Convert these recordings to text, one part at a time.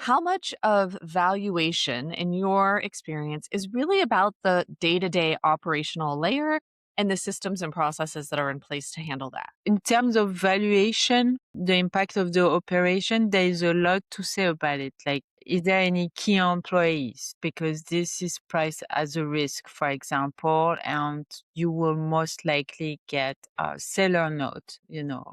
How much of valuation, in your experience, is really about the day to day operational layer and the systems and processes that are in place to handle that? In terms of valuation, the impact of the operation, there is a lot to say about it. Like, is there any key employees? Because this is priced as a risk, for example, and you will most likely get a seller note,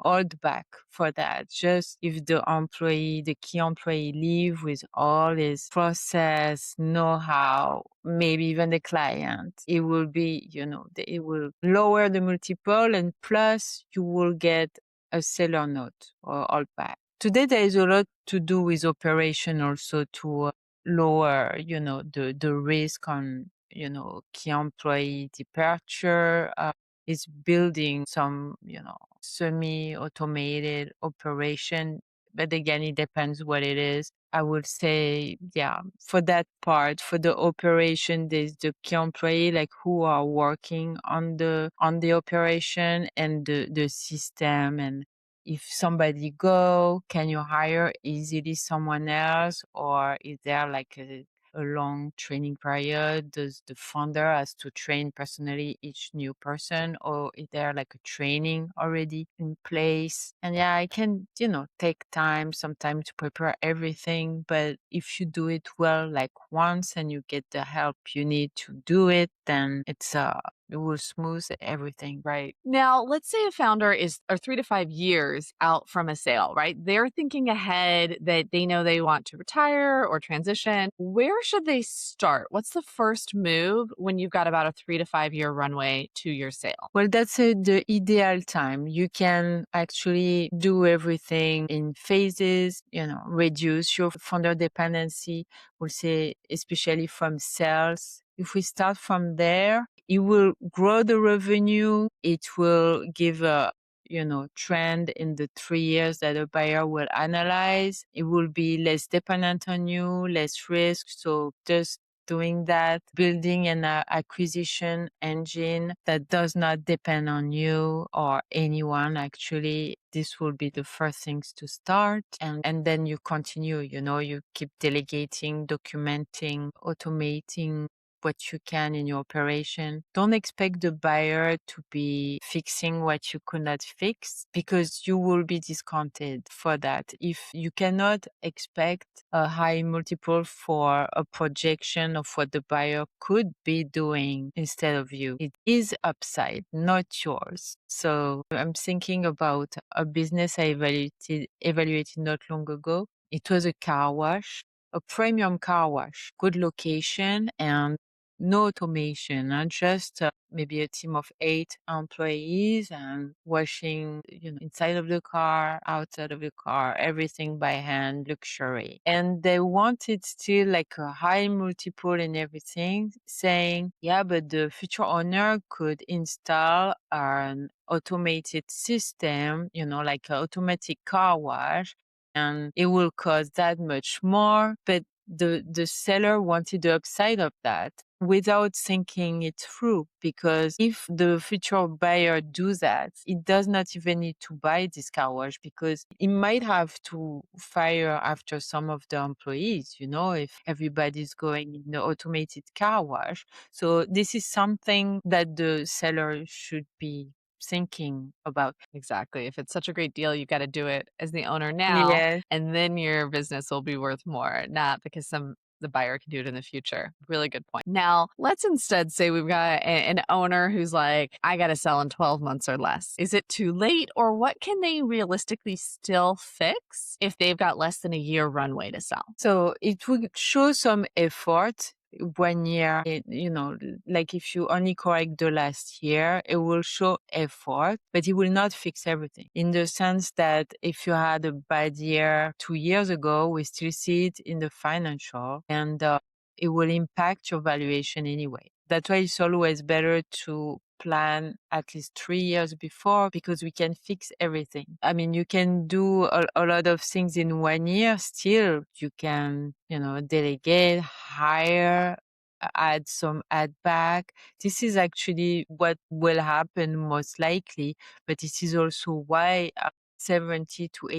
hold back for that. Just if the key employee leave with all his process, know-how, maybe even the client, it will be, it will lower the multiple, and plus you will get a seller note or holdback. Today, there is a lot to do with operation also to lower, the risk on, key employee departure. Is building some, semi-automated operation. But again, it depends what it is. I would say, yeah, for that part, for the operation, there's the key employee, like who are working on the operation and the system. And if somebody go, can you hire easily someone else, or is there like a long training period? Does the founder has to train personally each new person, or is there like a training already in place? And yeah, I can, take some time to prepare everything. But if you do it well, like once, and you get the help you need to do it, then it will smooth everything. Right. Now, let's say a founder is or 3 to 5 years out from a sale, right? They're thinking ahead that they know they want to retire or transition. Where should they start? What's the first move when you've got about a 3 to 5 year runway to your sale? Well, that's the ideal time. You can actually do everything in phases, reduce your founder dependency. We'll say, especially from sales. If we start from there, it will grow the revenue. It will give a, trend in the 3 years that a buyer will analyze. It will be less dependent on you, less risk. So just doing that, building an acquisition engine that does not depend on you or anyone. Actually, this will be the first things to start. And then you continue, you keep delegating, documenting, automating what you can in your operation. Don't expect the buyer to be fixing what you could not fix, because you will be discounted for that. If you cannot expect a high multiple for a projection of what the buyer could be doing instead of you, it is upside, not yours. So I'm thinking about a business I evaluated not long ago. It was a car wash, a premium car wash, good location, and no automation, just maybe a team of 8 employees and washing, inside of the car, outside of the car, everything by hand, luxury. And they wanted still like a high multiple and everything, saying, yeah, but the future owner could install an automated system, like an automatic car wash, and it will cost that much more. But the seller wanted the upside of that without thinking it through, because if the future buyer do that, it does not even need to buy this car wash, because it might have to fire after some of the employees, if everybody's going in the automated car wash. So this is something that the seller should be thinking about. Exactly. If it's such a great deal, you got to do it as the owner now, Yes. and then your business will be worth more, not because the buyer can do it in the future. Really good point. Now, let's instead say we've got an owner who's like, I got to sell in 12 months or less. Is it too late, or what can they realistically still fix if they've got less than a year runway to sell? So it would show some effort 1 year, like if you only correct the last year, it will show effort, but it will not fix everything. In the sense that if you had a bad year 2 years ago, we still see it in the financial, and it will impact your valuation anyway. That's why it's always better to plan at least 3 years before, because we can fix everything. I mean, you can do a lot of things in 1 year. Still, you can, delegate, hire, add back. This is actually what will happen most likely, but this is also why 70 to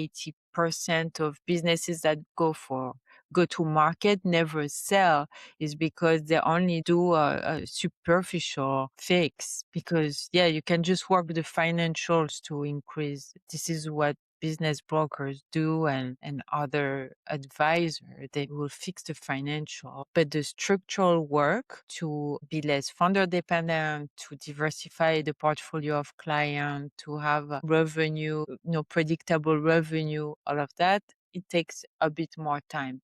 80% of businesses that go for go to market, never sell, is because they only do a superficial fix. Because yeah, you can just work the financials to increase. This is what business brokers do, and other advisor, they will fix the financial. But the structural work to be less founder dependent, to diversify the portfolio of client, to have revenue, predictable revenue, all of that, it takes a bit more time.